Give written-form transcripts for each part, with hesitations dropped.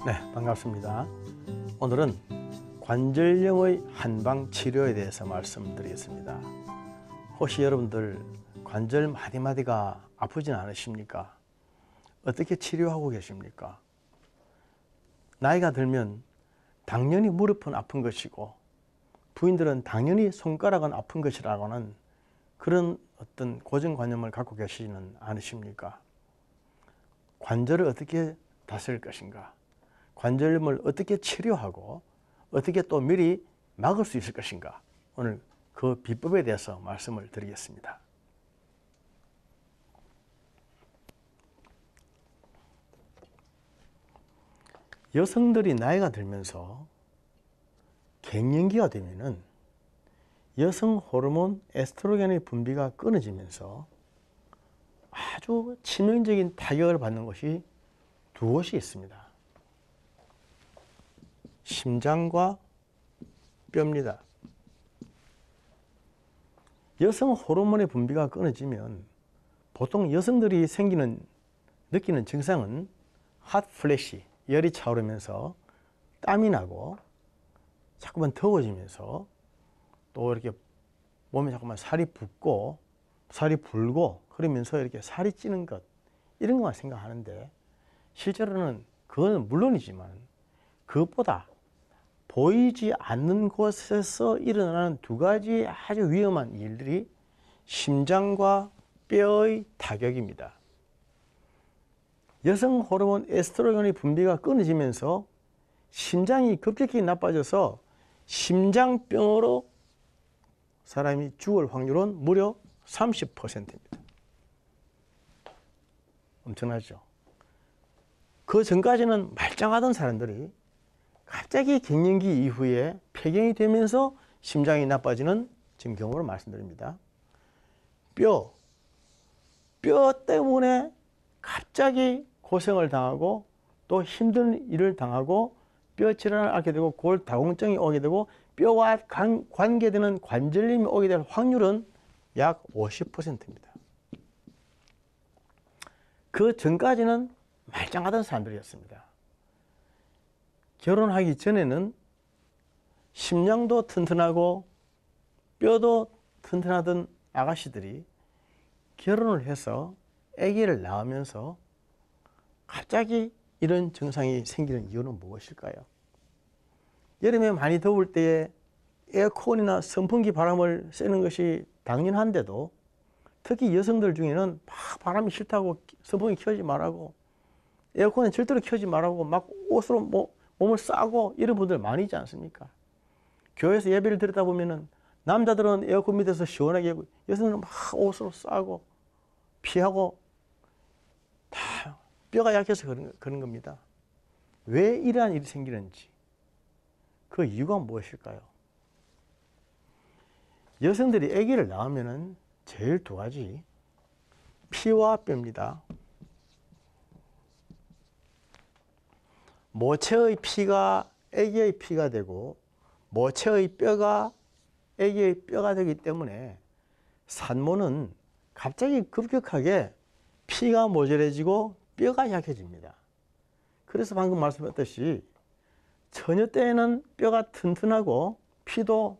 네, 반갑습니다. 오늘은 관절염의 한방 치료에 대해서 말씀드리겠습니다. 혹시 여러분들 관절 마디마디가 아프진 않으십니까? 어떻게 치료하고 계십니까? 나이가 들면 당연히 무릎은 아픈 것이고 부인들은 당연히 손가락은 아픈 것이라고는 그런 어떤 고정관념을 갖고 계시지는 않으십니까? 관절을 어떻게 다스릴 것인가? 관절염을 어떻게 치료하고 어떻게 또 미리 막을 수 있을 것인가? 오늘 그 비법에 대해서 말씀을 드리겠습니다. 여성들이 나이가 들면서 갱년기가 되면은 여성 호르몬 에스트로겐의 분비가 끊어지면서 아주 치명적인 타격을 받는 것이 두 곳이 있습니다. 심장과 뼈입니다. 여성 호르몬의 분비가 끊어지면 보통 여성들이 느끼는 증상은 핫 플래시, 열이 차오르면서 땀이 나고 자꾸만 더워지면서 또 이렇게 몸에 자꾸만 살이 붓고 살이 불고 그러면서 이렇게 살이 찌는 것, 이런 것만 생각하는데 실제로는 그건 물론이지만 그것보다 보이지 않는 곳에서 일어나는 두 가지 아주 위험한 일들이 심장과 뼈의 타격입니다. 여성 호르몬 에스트로겐의 분비가 끊어지면서 심장이 급격히 나빠져서 심장병으로 사람이 죽을 확률은 무려 30%입니다. 엄청나죠? 그 전까지는 말짱하던 사람들이 갑자기 갱년기 이후에 폐경이 되면서 심장이 나빠지는 지금 경우를 말씀드립니다. 뼈 때문에 갑자기 고생을 당하고 또 힘든 일을 당하고 뼈 질환을 앓게 되고 골다공증이 오게 되고 뼈와 관계되는 관절염이 오게 될 확률은 약 50%입니다. 그 전까지는 말짱하던 사람들이었습니다. 결혼하기 전에는 심장도 튼튼하고 뼈도 튼튼하던 아가씨들이 결혼을 해서 아기를 낳으면서 갑자기 이런 증상이 생기는 이유는 무엇일까요? 여름에 많이 더울 때에 에어컨이나 선풍기 바람을 쐬는 것이 당연한데도 특히 여성들 중에는 막 바람이 싫다고 선풍기 켜지 말라고 에어컨은 절대로 켜지 말라고 막 옷으로 몸을 싸고 이런 분들 많이 있지 않습니까? 교회에서 예배를 드리다 보면은 남자들은 에어컨 밑에서 시원하게 하고 여성들은 막 옷으로 싸고 피하고 다 뼈가 약해서 그런 겁니다. 왜 이러한 일이 생기는지 그 이유가 무엇일까요? 여성들이 아기를 낳으면은 제일 두 가지 피와 뼈입니다. 모체의 피가 아기의 피가 되고 모체의 뼈가 아기의 뼈가 되기 때문에 산모는 갑자기 급격하게 피가 모자라지고 뼈가 약해집니다. 그래서 방금 말씀드렸듯이 처녀 때에는 뼈가 튼튼하고 피도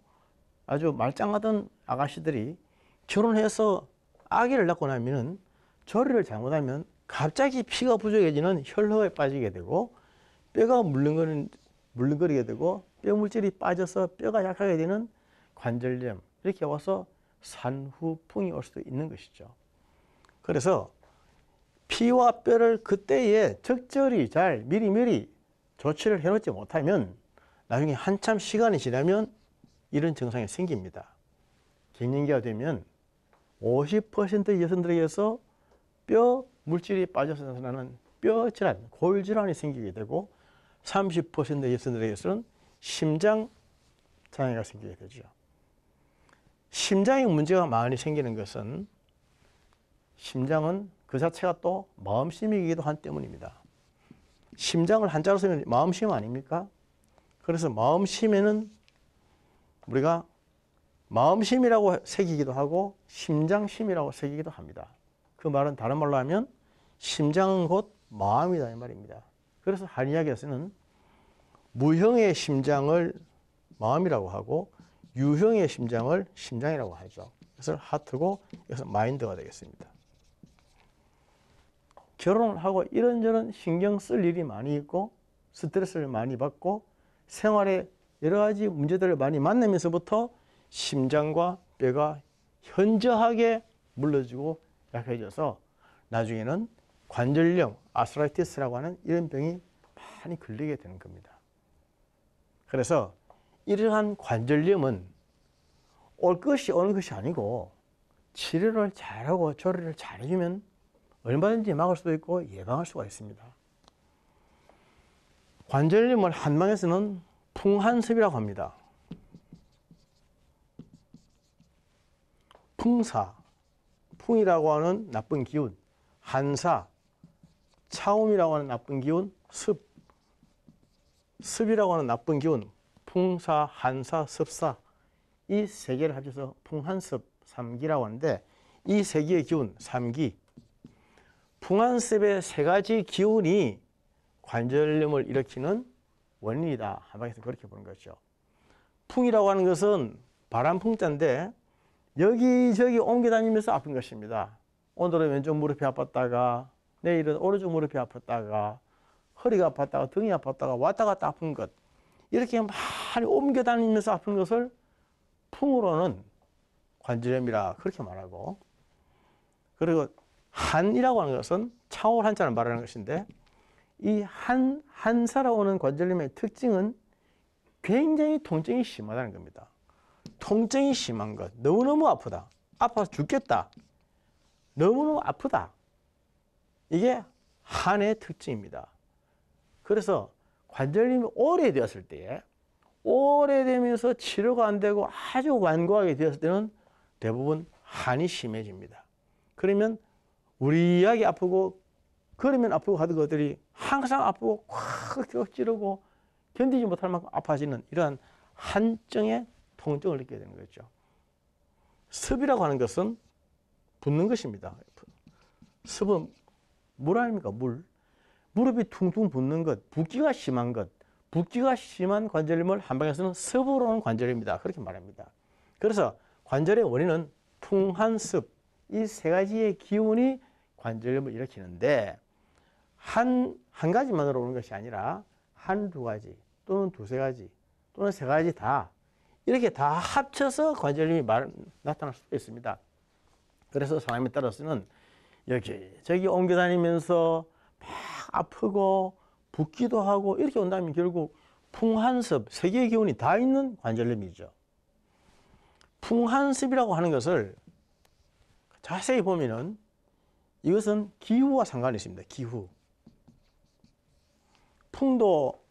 아주 말짱하던 아가씨들이 결혼해서 아기를 낳고 나면은 조리를 잘못하면 갑자기 피가 부족해지는 혈로에 빠지게 되고 뼈가 물렁거리게 되고 뼈 물질이 빠져서 뼈가 약하게 되는 관절염, 이렇게 와서 산후풍이 올 수도 있는 것이죠. 그래서 피와 뼈를 그때에 적절히 잘 미리미리 조치를 해놓지 못하면 나중에 한참 시간이 지나면 이런 증상이 생깁니다. 갱년기가 되면 50% 여성들에게서 뼈 물질이 빠져서 나타나는 뼈 질환, 골 질환이 생기게 되고 30% 여성들에게서는 심장 장애가 생기게 되죠. 심장에 문제가 많이 생기는 것은 심장은 그 자체가 또 마음심이기도 한 때문입니다. 심장을 한자로 쓰면 마음심 아닙니까? 그래서 마음심에는 우리가 마음심이라고 새기기도 하고 심장심이라고 새기기도 합니다. 그 말은 다른 말로 하면 심장은 곧 마음이다 이 말입니다. 그래서 한의학에서는 무형의 심장을 마음이라고 하고 유형의 심장을 심장이라고 하죠. 그래서 하트고 여기서 마인드가 되겠습니다. 결혼을 하고 이런저런 신경 쓸 일이 많이 있고 스트레스를 많이 받고 생활에 여러 가지 문제들을 많이 만나면서부터 심장과 뼈가 현저하게 물러지고 약해져서 나중에는 관절염, 아스트라이티스라고 하는 이런 병이 많이 걸리게 되는 겁니다. 그래서 이러한 관절염은 올 것이 오는 것이 아니고 치료를 잘하고 조리를 잘해주면 얼마든지 막을 수도 있고 예방할 수가 있습니다. 관절염을 한방에서는 풍한습이라고 합니다. 풍사, 풍이라고 하는 나쁜 기운, 한사, 차움이라고 하는 나쁜 기운, 습, 습이라고 하는 나쁜 기운, 풍사, 한사, 습사, 이 세 개를 합쳐서 풍한습, 삼기라고 하는데 이 세 개의 기운, 삼기, 풍한습의 세 가지 기운이 관절염을 일으키는 원인이다. 한방에서 그렇게 보는 거죠. 풍이라고 하는 것은 바람풍자인데 여기저기 옮겨다니면서 아픈 것입니다. 오늘은 왼쪽 무릎이 아팠다가 내일은 오른쪽 무릎이 아팠다가 허리가 아팠다가 등이 아팠다가 왔다 갔다 아픈 것, 이렇게 많이 옮겨다니면서 아픈 것을 풍으로는 관절염이라 그렇게 말하고, 그리고 한이라고 하는 것은 차올 한자를 말하는 것인데 이 한사라고 하는 관절염의 특징은 굉장히 통증이 심하다는 겁니다. 통증이 심한 것, 너무너무 아프다, 아파서 죽겠다, 너무너무 아프다, 이게 한의 특징입니다. 그래서 관절염이 오래되었을 때에, 오래되면서 치료가 안 되고 아주 완고하게 되었을 때는 대부분 한이 심해집니다. 그러면 우리하게 아프고 그러면 아프고 하던 것들이 항상 아프고 콱 찌르고 견디지 못할 만큼 아파지는 이러한 한증의 통증을 느끼게 되는 거죠. 습이라고 하는 것은 붓는 것입니다. 습은 물 아닙니까? 물. 무릎이 퉁퉁 붓는 것, 붓기가 심한 것, 붓기가 심한 관절염을 한방에서는 습으로 오는 관절염이다. 그렇게 말합니다. 그래서 관절의 원인은 풍한 습, 이 세 가지의 기운이 관절염을 일으키는데 한 가지만으로 오는 것이 아니라 한두 가지 또는 두세 가지 또는 세 가지 다 이렇게 다 합쳐서 관절염이 나타날 수도 있습니다. 그래서 사람에 따라서는 여기저기 옮겨다니면서 막 아프고 붓기도 하고 이렇게 온다면 결국 풍한습, 세 개의 기운이 다 있는 관절염이죠. 풍한습이라고 하는 것을 자세히 보면은 이것은 기후와 상관이 있습니다. 기후. 풍도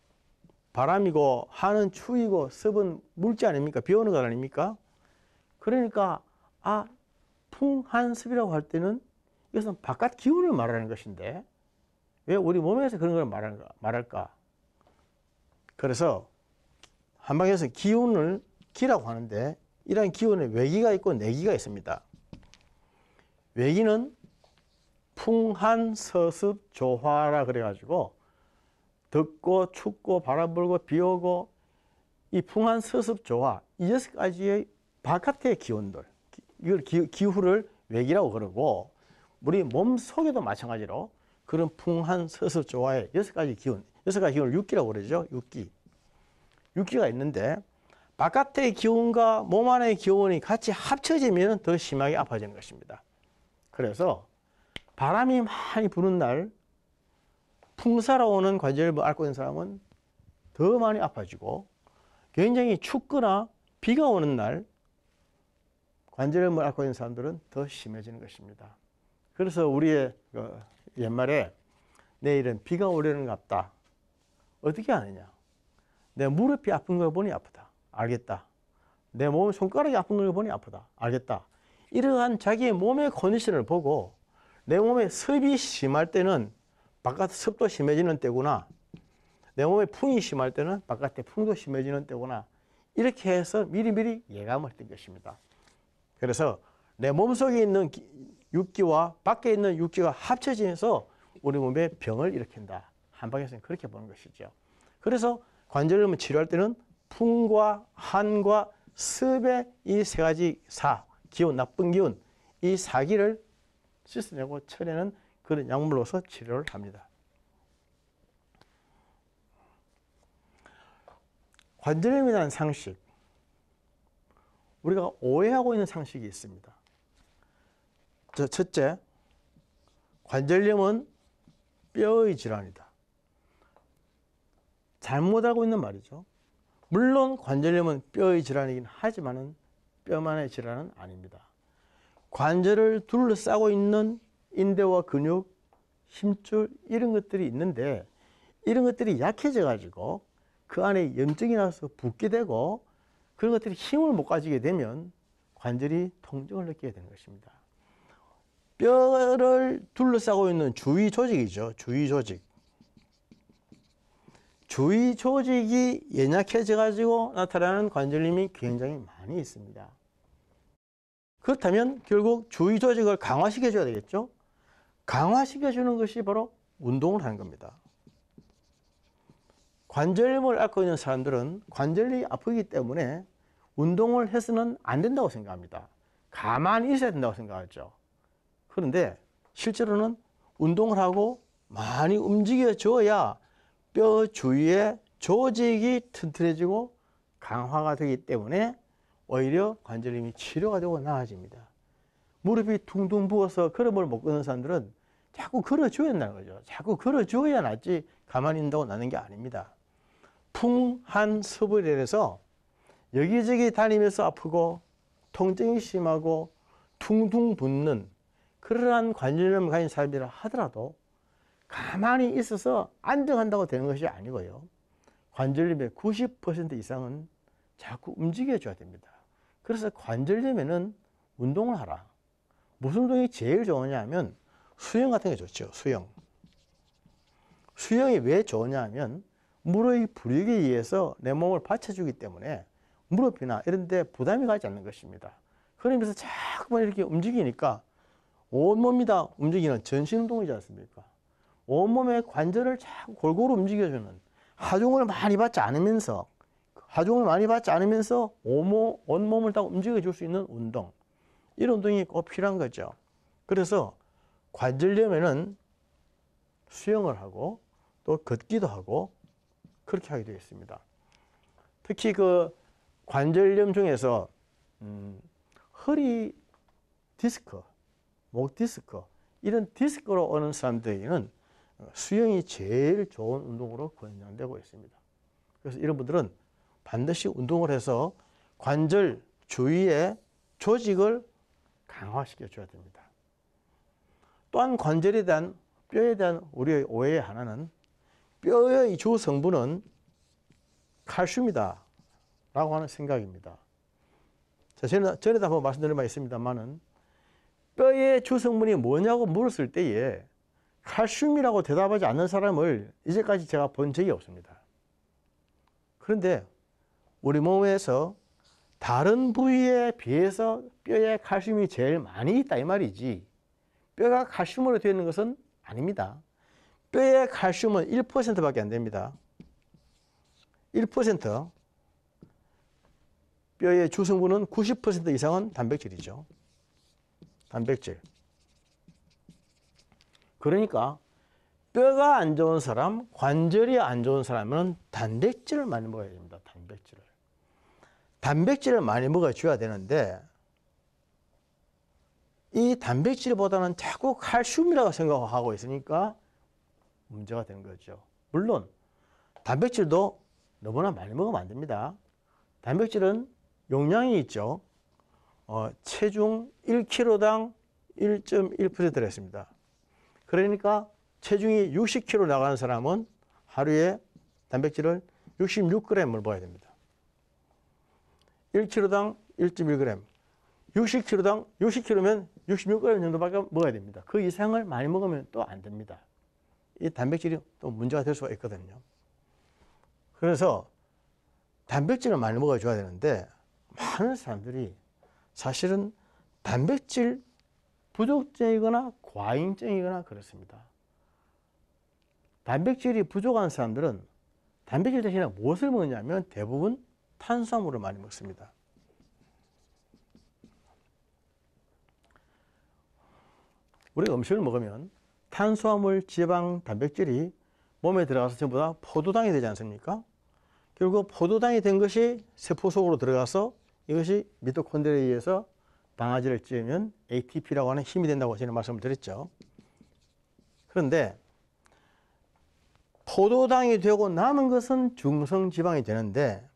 바람이고 한은 추위고 습은 물지 아닙니까? 비 오는 것 아닙니까? 그러니까 풍한습이라고 할 때는 이것은 바깥 기운을 말하는 것인데 왜 우리 몸에서 그런 걸 말할까? 그래서 한방에서 기운을 기라고 하는데 이러한 기운에 외기가 있고 내기가 있습니다. 외기는 풍한 서습 조화라 그래가지고 덥고 춥고 바람 불고 비 오고 이 풍한 서습 조화 이 6가지의 바깥의 기운들, 이걸 기후를 외기라고 그러고 우리 몸 속에도 마찬가지로 그런 풍한 서습 조화의 6가지 기운, 6가지 기운을 육기라고 그러죠. 육기가 있는데 바깥의 기운과 몸 안의 기운이 같이 합쳐지면 더 심하게 아파지는 것입니다. 그래서 바람이 많이 부는 날 풍사로 오는 관절염을 앓고 있는 사람은 더 많이 아파지고 굉장히 춥거나 비가 오는 날 관절염을 앓고 있는 사람들은 더 심해지는 것입니다. 그래서 우리의 옛말에 내일은 비가 오려는 것 같다. 어떻게 아느냐? 내 무릎이 아픈 걸 보니 아프다. 알겠다. 내 몸 손가락이 아픈 걸 보니 아프다. 알겠다. 이러한 자기의 몸의 컨디션을 보고 내 몸에 습이 심할 때는 바깥 습도 심해지는 때구나. 내 몸에 풍이 심할 때는 바깥에 풍도 심해지는 때구나. 이렇게 해서 미리미리 예감을 했던 것입니다. 그래서 내 몸속에 있는 육기와 밖에 있는 육기가 합쳐지면서 우리 몸에 병을 일으킨다 한방에서는 그렇게 보는 것이죠. 그래서 관절염을 치료할 때는 풍과 한과 습의 이 세 가지 기운, 나쁜 기운, 이 사기를 씻어내고 처리하는 그런 약물로서 치료를 합니다. 관절염에 대한 상식, 우리가 오해하고 있는 상식이 있습니다. 첫째, 관절염은 뼈의 질환이다. 잘못 알고 있는 말이죠. 물론 관절염은 뼈의 질환이긴 하지만 뼈만의 질환은 아닙니다. 관절을 둘러싸고 있는 인대와 근육, 힘줄 이런 것들이 있는데 이런 것들이 약해져 가지고 그 안에 염증이 나서 붓게 되고 그런 것들이 힘을 못 가지게 되면 관절이 통증을 느끼게 되는 것입니다. 뼈를 둘러싸고 있는 주위 조직이죠. 주위 조직. 주위 조직이 연약해져 가지고 나타나는 관절염이 굉장히 많이 있습니다. 그렇다면 결국 주위 조직을 강화시켜 줘야 되겠죠. 강화시켜 주는 것이 바로 운동을 하는 겁니다. 관절염을 앓고 있는 사람들은 관절이 아프기 때문에 운동을 해서는 안 된다고 생각합니다. 가만히 있어야 된다고 생각하죠. 그런데 실제로는 운동을 하고 많이 움직여줘야 뼈 주위의 조직이 튼튼해지고 강화가 되기 때문에 오히려 관절염이 치료가 되고 나아집니다. 무릎이 퉁퉁 부어서 걸음을 못 걷는 사람들은 자꾸 걸어줘야 한다는 거죠. 자꾸 걸어줘야 낫지 가만히 있는다고 나는 게 아닙니다. 풍한섭을 해서 여기저기 다니면서 아프고 통증이 심하고 퉁퉁 붓는 그러한 관절염을 가진 사람이라 하더라도 가만히 있어서 안정한다고 되는 것이 아니고요. 관절염의 90% 이상은 자꾸 움직여줘야 됩니다. 그래서 관절염에는 운동을 하라. 무슨 운동이 제일 좋으냐 하면 수영 같은 게 좋죠. 수영. 수영이 왜 좋으냐 하면 무릎의 부력에 의해서 내 몸을 받쳐주기 때문에 무릎이나 이런 데 부담이 가지 않는 것입니다. 그러면서 자꾸만 이렇게 움직이니까 온몸이 다 움직이는 전신 운동이지 않습니까? 온몸의 관절을 자꾸 골고루 움직여주는 하중을 많이 받지 않으면서 온몸을 다 움직여줄 수 있는 운동, 이런 운동이 꼭 필요한 거죠. 그래서 관절염에는 수영을 하고 또 걷기도 하고 그렇게 하게 되어 있습니다. 특히 그 관절염 중에서 허리 디스크, 목 디스크, 이런 디스크로 오는 사람들에게는 수영이 제일 좋은 운동으로 권장되고 있습니다. 그래서 이런 분들은 반드시 운동을 해서 관절 주위의 조직을 강화시켜 줘야 됩니다. 또한 관절에 대한, 뼈에 대한 우리의 오해의 하나는 뼈의 주 성분은 칼슘이다 라고 하는 생각입니다. 자, 전에도 한번 말씀드린 바 있습니다만은 뼈의 주 성분이 뭐냐고 물었을 때에 칼슘이라고 대답하지 않는 사람을 이제까지 제가 본 적이 없습니다. 그런데 우리 몸에서 다른 부위에 비해서 뼈에 칼슘이 제일 많이 있다 이 말이지, 뼈가 칼슘으로 되어 있는 것은 아닙니다. 뼈의 칼슘은 1%밖에 안 됩니다. 1%. 뼈의 주성분은 90% 이상은 단백질이죠. 단백질. 그러니까 뼈가 안 좋은 사람, 관절이 안 좋은 사람은 단백질을 많이 먹어야 됩니다. 단백질을 많이 먹어줘야 되는데 이 단백질보다는 자꾸 칼슘이라고 생각하고 있으니까 문제가 되는 거죠. 물론 단백질도 너무나 많이 먹으면 안 됩니다. 단백질은 용량이 있죠. 체중 1kg당 1.1% 들어있습니다. 그러니까 체중이 60kg 나가는 사람은 하루에 단백질을 66g을 먹어야 됩니다. 1kg당 1.1g, 60kg면 66g 정도밖에 먹어야 됩니다. 그 이상을 많이 먹으면 또 안 됩니다. 이 단백질이 또 문제가 될 수가 있거든요. 그래서 단백질을 많이 먹어줘야 되는데 많은 사람들이 사실은 단백질 부족증이거나 과잉증이거나 그렇습니다. 단백질이 부족한 사람들은 단백질 대신에 무엇을 먹느냐면 대부분 탄수화물을 많이 먹습니다. 우리가 음식을 먹으면 탄수화물, 지방, 단백질이 몸에 들어가서 전부 다 포도당이 되지 않습니까? 결국 포도당이 된 것이 세포 속으로 들어가서 이것이 미토콘드리아에 의해서 방아지를 찌우면 ATP라고 하는 힘이 된다고 저는 말씀을 드렸죠. 그런데 포도당이 되고 남은 것은 중성지방이 되는데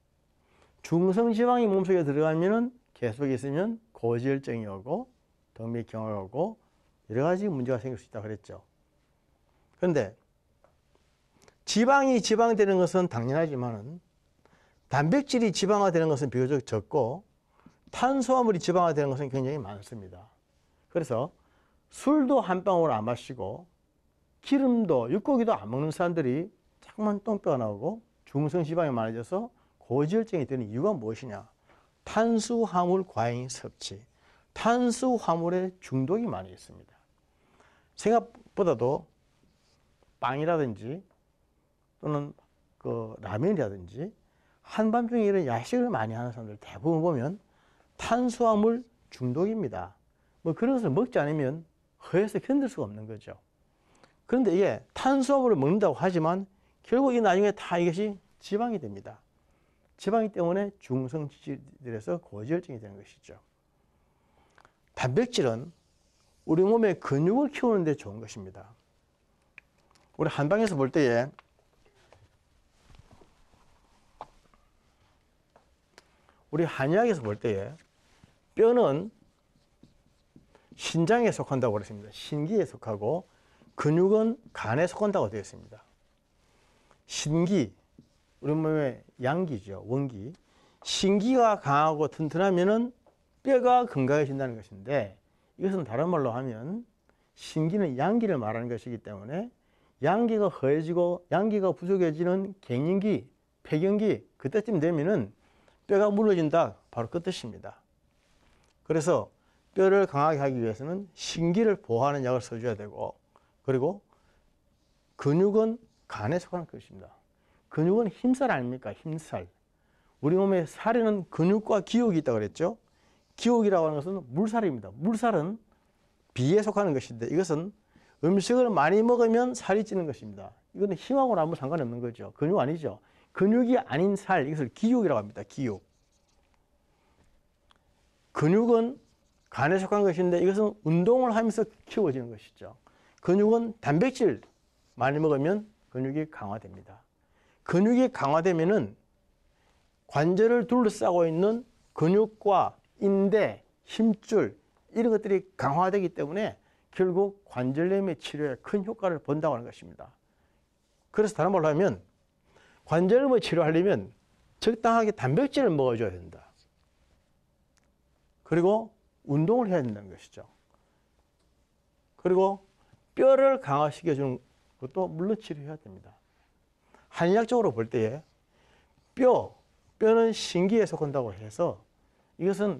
중성지방이 몸속에 들어가면 계속 있으면 고지혈증이 오고 동맥경화가 오고 여러 가지 문제가 생길 수 있다고 그랬죠. 그런데 지방이 지방되는 것은 당연하지만은 단백질이 지방화되는 것은 비교적 적고 탄수화물이 지방화되는 것은 굉장히 많습니다. 그래서 술도 한 방울 안 마시고 기름도 육고기도 안 먹는 사람들이 자꾸만 똥뼈가 나오고 중성지방이 많아져서 고지혈증이 되는 이유가 무엇이냐? 탄수화물 과잉 섭취, 탄수화물의 중독이 많이 있습니다. 생각보다도 빵이라든지 또는 라면이라든지 한밤중에 이런 야식을 많이 하는 사람들 대부분 보면 탄수화물 중독입니다. 뭐 그런 것을 먹지 않으면 허해서 견딜 수가 없는 거죠. 그런데 이게 탄수화물을 먹는다고 하지만 결국 이 나중에 다 이것이 지방이 됩니다. 지방이 때문에 중성지질에서 고지혈증이 되는 것이죠. 단백질은 우리 몸의 근육을 키우는 데 좋은 것입니다. 우리 한방에서 볼 때에 우리 한의학에서 볼 때에 뼈는 신장에 속한다고 그랬습니다. 신기에 속하고 근육은 간에 속한다고 되어 있습니다. 신기, 우리 몸의 양기죠. 원기. 신기가 강하고 튼튼하면은 뼈가 건강해진다는 것인데 이것은 다른 말로 하면 신기는 양기를 말하는 것이기 때문에 양기가 허해지고 양기가 부족해지는 갱년기, 폐경기 그때쯤 되면은 뼈가 물러진다. 바로 그 뜻입니다. 그래서 뼈를 강하게 하기 위해서는 신기를 보호하는 약을 써줘야 되고 그리고 근육은 간에 속하는 것입니다. 근육은 힘살 아닙니까? 힘살. 우리 몸에 살에는 근육과 기억이 있다고 그랬죠. 기억이라고 하는 것은 물살입니다. 물살은 비에 속하는 것인데 이것은 음식을 많이 먹으면 살이 찌는 것입니다. 이거는 힘하고는 아무 상관이 없는 거죠. 근육 아니죠. 근육이 아닌 살, 이것을 기육이라고 합니다. 기육. 근육은 간에 속한 것인데 이것은 운동을 하면서 키워지는 것이죠. 근육은 단백질 많이 먹으면 근육이 강화됩니다. 근육이 강화되면은 관절을 둘러싸고 있는 근육과 인대, 힘줄 이런 것들이 강화되기 때문에 결국 관절염의 치료에 큰 효과를 본다고 하는 것입니다. 그래서 다른 말로 하면 관절염을 치료하려면 적당하게 단백질을 먹어줘야 된다. 그리고 운동을 해야 된다는 것이죠. 그리고 뼈를 강화시켜주는 것도 물론 치료해야 됩니다. 한의학적으로 볼 때에 뼈는 신기에 속한다고 해서 이것은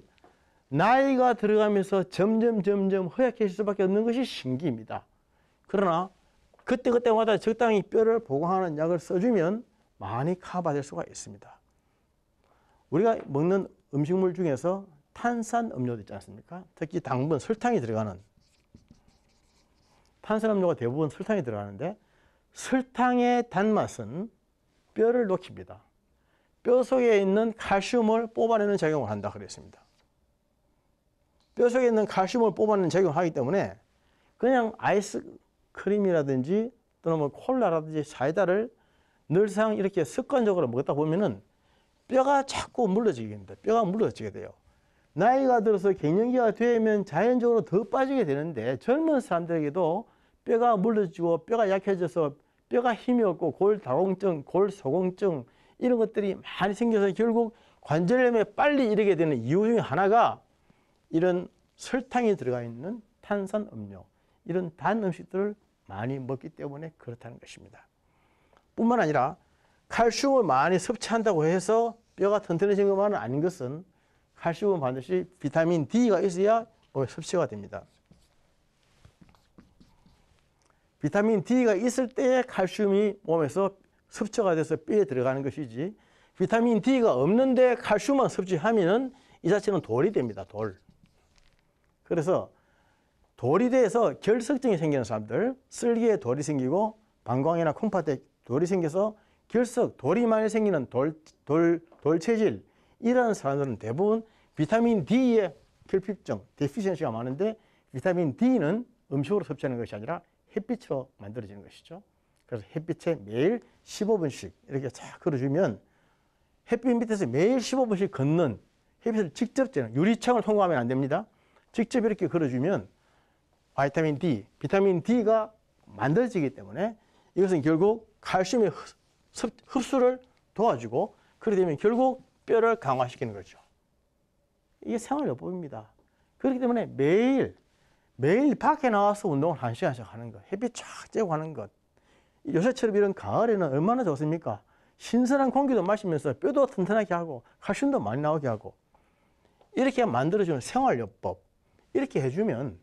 나이가 들어가면서 점점 허약해질 수밖에 없는 것이 신기입니다. 그러나 그때마다 적당히 뼈를 보강하는 약을 써주면 많이 커버될 수가 있습니다. 우리가 먹는 음식물 중에서 탄산음료도 있지 않습니까? 특히 당분, 설탕이 들어가는 탄산음료가 대부분 설탕이 들어가는데 설탕의 단맛은 뼈를 녹입니다. 뼈 속에 있는 칼슘을 뽑아내는 작용을 한다 그랬습니다. 뼈 속에 있는 칼슘을 뽑아내는 작용을 하기 때문에 그냥 아이스크림이라든지 또는 뭐 콜라라든지 사이다를 늘상 이렇게 습관적으로 먹다 보면은 뼈가 자꾸 물러지게 됩니다. 뼈가 물러지게 돼요. 나이가 들어서 갱년기가 되면 자연적으로 더 빠지게 되는데 젊은 사람들에게도 뼈가 물러지고 뼈가 약해져서 뼈가 힘이 없고 골다공증, 골소공증 이런 것들이 많이 생겨서 결국 관절염에 빨리 이르게 되는 이유 중에 하나가 이런 설탕이 들어가 있는 탄산음료, 이런 단 음식들을 많이 먹기 때문에 그렇다는 것입니다. 뿐만 아니라 칼슘을 많이 섭취한다고 해서 뼈가 튼튼해진 것만은 아닌 것은 칼슘은 반드시 비타민 D가 있어야 몸에 섭취가 됩니다. 비타민 D가 있을 때에 칼슘이 몸에서 섭취가 돼서 뼈에 들어가는 것이지, 비타민 D가 없는데 칼슘만 섭취하면은 이 자체는 돌이 됩니다. 돌. 그래서 돌이 돼서 결석증이 생기는 사람들, 쓸개에 돌이 생기고 방광이나 콩팥에 돌이 생겨서 결석, 돌이 많이 생기는 돌체질, 이런 사람들은 대부분 비타민 D의 결핍증, 데피션시가 많은데, 비타민 D는 음식으로 섭취하는 것이 아니라 햇빛으로 만들어지는 것이죠. 그래서 햇빛에 매일 15분씩 이렇게 쫙 걸어주면, 햇빛 밑에서 매일 15분씩 걷는, 햇빛을 직접 쬐는, 유리창을 통과하면 안 됩니다. 직접 이렇게 걸어주면 비타민 D가 만들어지기 때문에 이것은 결국 칼슘의 흡수를 도와주고, 그렇게 되면 결국 뼈를 강화시키는 거죠. 이게 생활요법입니다. 그렇기 때문에 매일 밖에 나와서 운동을 1시간씩 하는 것, 햇빛 쫙 쬐고 하는 것. 요새처럼 이런 가을에는 얼마나 좋습니까? 신선한 공기도 마시면서 뼈도 튼튼하게 하고 칼슘도 많이 나오게 하고, 이렇게 만들어주는 생활요법, 이렇게 해주면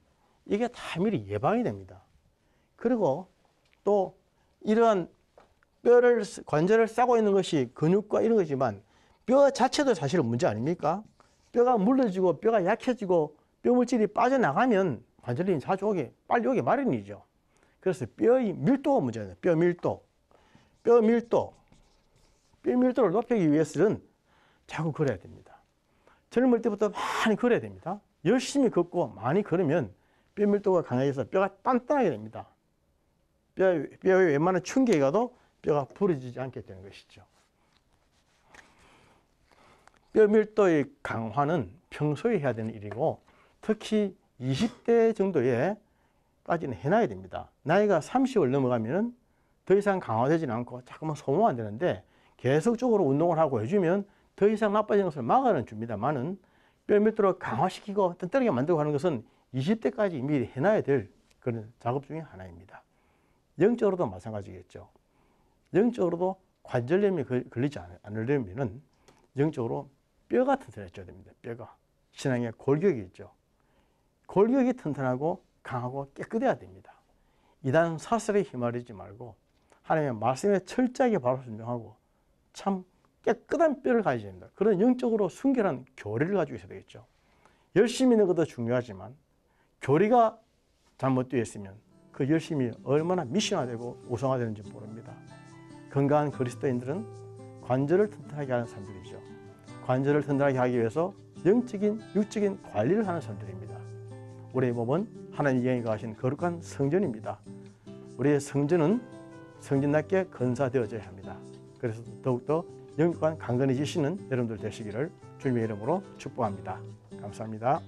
이게 다 미리 예방이 됩니다. 그리고 또 이러한 관절을 싸고 있는 것이 근육과 이런 거지만, 뼈 자체도 사실은 문제 아닙니까? 뼈가 물러지고 뼈가 약해지고 뼈 물질이 빠져나가면 관절이 자주 빨리 오게 마련이죠. 그래서 뼈의 밀도가 문제예요. 뼈 밀도를 높이기 위해서는 자꾸 걸어야 됩니다. 젊을 때부터 많이 걸어야 됩니다. 열심히 걷고 많이 걸으면 뼈 밀도가 강해져서 뼈가 단단하게 됩니다. 뼈에 웬만한 충격이 가도 뼈가 부러지지 않게 되는 것이죠. 뼈 밀도의 강화는 평소에 해야 되는 일이고, 특히 20대 정도에까지는 해놔야 됩니다. 나이가 30을 넘어가면 더 이상 강화되지는 않고 자꾸만 소모가 안 되는데, 계속적으로 운동을 하고 해주면 더 이상 나빠지는 것을 막아는 줍니다만은, 뼈 밀도를 강화시키고 튼튼하게 만들고 하는 것은 20대까지 미리 해놔야 될 그런 작업 중에 하나입니다. 영적으로도 마찬가지겠죠. 영적으로도 관절염이 걸리지 않으려면 영적으로 뼈가 튼튼해져야 됩니다. 뼈가. 신앙의 골격이 있죠. 골격이 튼튼하고 강하고 깨끗해야 됩니다. 이단 사설에 휘말리지 말고 하나님의 말씀에 철저하게 바로 순종하고 참 깨끗한 뼈를 가져야 됩니다. 그런 영적으로 순결한 교리를 가지고 있어야 되겠죠. 열심히 있는 것도 중요하지만 교리가 잘못되어 있으면 그 열심이 얼마나 미션화되고 우상화되는지 모릅니다. 건강한 그리스도인들은 관절을 튼튼하게 하는 사람들이죠. 관절을 튼튼하게 하기 위해서 영적인, 육적인 관리를 하는 사람들입니다. 우리의 몸은 하나님의 영이 거하신 거룩한 성전입니다. 우리의 성전은 성전답게 건사되어져야 합니다. 그래서 더욱더 영육간 강건해지시는 여러분들 되시기를 주님의 이름으로 축복합니다. 감사합니다.